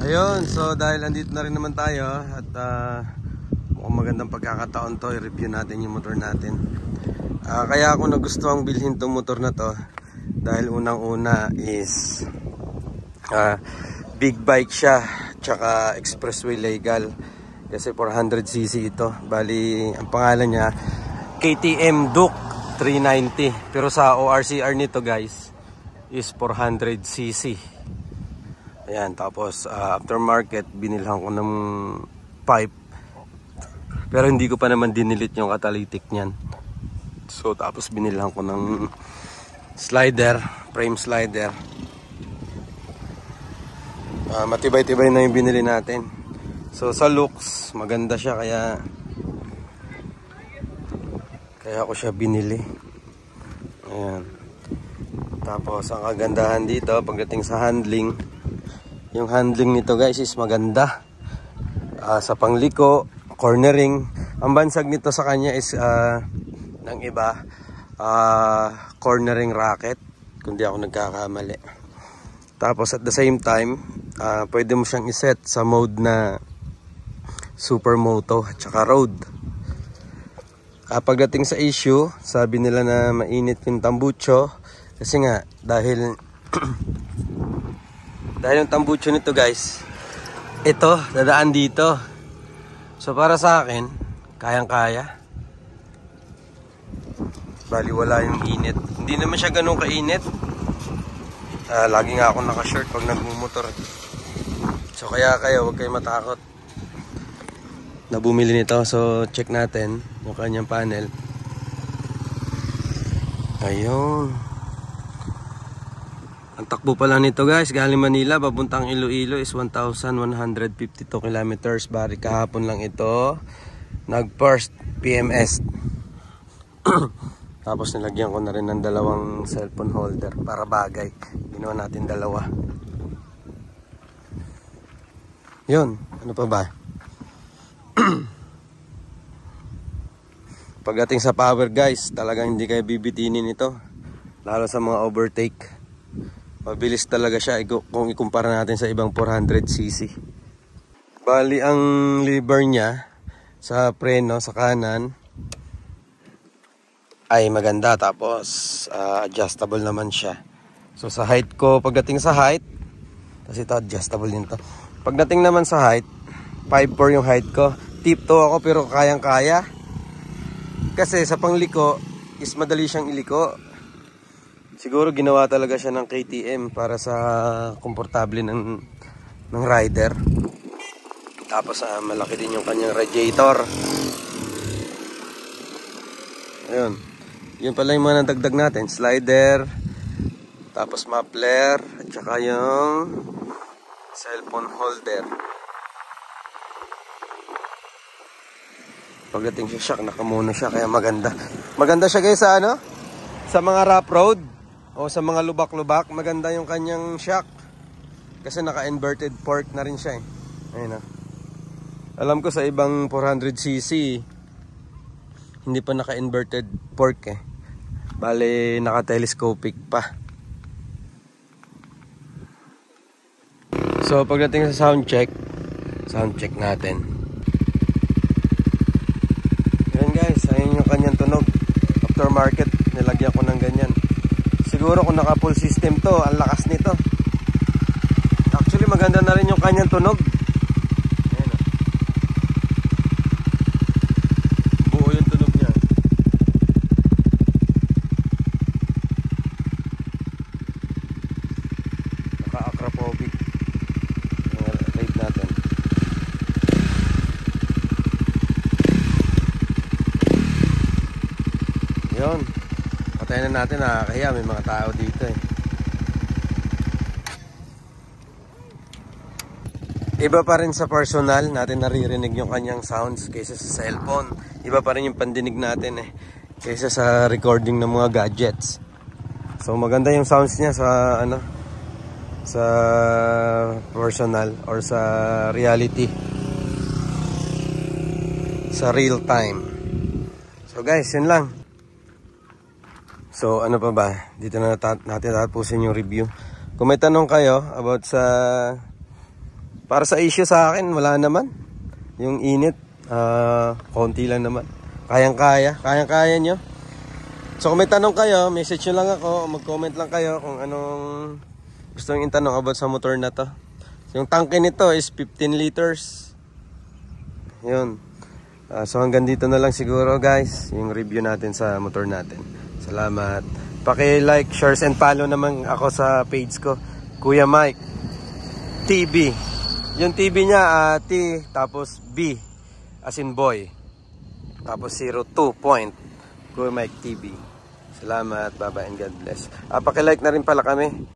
Ayun, so dahil andito na rin naman tayo at mukhang magandang pagkakataon to, i-review natin yung motor natin. Kaya ako nagustuhang bilhin tong motor na to dahil unang-una is big bike siya, tsaka expressway legal. Kasi 400cc ito. Bali, ang pangalan niya KTM Duke 390. Pero sa ORCR nito guys is 400cc. Ayan, tapos aftermarket binilhan ko ng pipe. Pero hindi ko pa naman dinilit yung catalytic niyan. So tapos binilhan ko ng slider, frame slider. Matibay-tibay na yung binili natin. So sa looks, maganda siya kaya ako siya binili. Ayan. Tapos ang kagandahan dito pagdating sa handling, yung handling nito guys is maganda. Sa pangliko, cornering, ang bansag nito sa kanya is ng iba, cornering racket, kung di ako nagkakamali. Tapos at the same time, pwede mo siyang iset sa mode na supermoto at saka road. Pagdating sa issue, sabi nila na mainit yung tambucho kasi nga dahil dahil yung tambucho nito guys, ito dadaan dito. So para sa akin, kayang-kaya. Bali wala yung init. Hindi naman siya ganun kainit. Lagi nga ako naka-shirt pag nagmumotor. So kaya kayo, huwag kayo matakot na bumili nito. So check natin yung kanyang panel. Ayun. Ang takbo pala nito guys, galing Manila papuntang Iloilo is 1,152 kilometers. Bari kahapon lang ito nag first PMS. Tapos nilagyan ko na rin ng dalawang cellphone holder para bagay. Ginawa natin dalawa. Yun, ano pa ba? Pagdating sa power guys, talagang hindi kayo bibitinin ito. Lalo sa mga overtake. Mabilis talaga siya kung ikumpara natin sa ibang 400cc. Bali ang lever niya sa preno sa kanan ay maganda, tapos adjustable naman siya. So sa height ko, pagdating sa height, kasi ito adjustable din to. Pagdating naman sa height, 5'4" yung height ko. Tiptoe ako pero kayang-kaya. Kasi sa pangliko is madali siyang iliko. Siguro ginawa talaga siya ng KTM para sa komportable ng rider. Tapos malaki din yung kanyang radiator. Ayun. Yun pala yung mga nadagdag natin. Slider, tapos muffler, at saka yung cellphone holder. Pagdating sa shock, nakamono siya, kaya maganda. Maganda siya guys sa ano? Sa mga rough road o sa mga lubak-lubak, maganda yung kanyang shock. Kasi naka-inverted fork na rin siya eh. Ayun. Alam ko sa ibang 400cc, hindi pa naka-inverted fork eh. Bale, naka-telescopic pa. So, pagdating sa sound check natin. Yan guys, ayun yung kanyang tunog. Aftermarket, nilagyan ko ng ganyan. Siguro kung naka-full system to, ang lakas nito. Actually, maganda na rin yung kanyang tunog. Yun, patayin na natin, kaya may mga tao dito eh. Iba pa rin sa personal natin naririnig yung kanyang sounds kaysa sa cellphone. Iba pa rin yung pandinig natin eh kaysa sa recording ng mga gadgets. So maganda yung sounds niya sa ano, sa personal or sa reality, sa real time. So guys, yun lang. So ano pa ba? Dito na natin tapusin yung review. Kung may tanong kayo about sa Para sa issue sa akin, wala naman. Yung init, konti lang naman. Kayang-kaya nyo. So kung may tanong kayo, message nyo lang ako, mag-comment lang kayo kung anong gusto nyo itanong about sa motor na to. So, yung tangke nito is 15 liters. Yun. So hanggang dito na lang siguro guys, yung review natin sa motor natin. Salamat. Paki-like, shares and follow naman ako sa page ko, Kuya Mike TV. Yung TV niya, T, tapos B, as in boy. Tapos 02 point, Kuya Mike TV. Salamat, bye-bye and God bless. Paki-like na rin pala kami.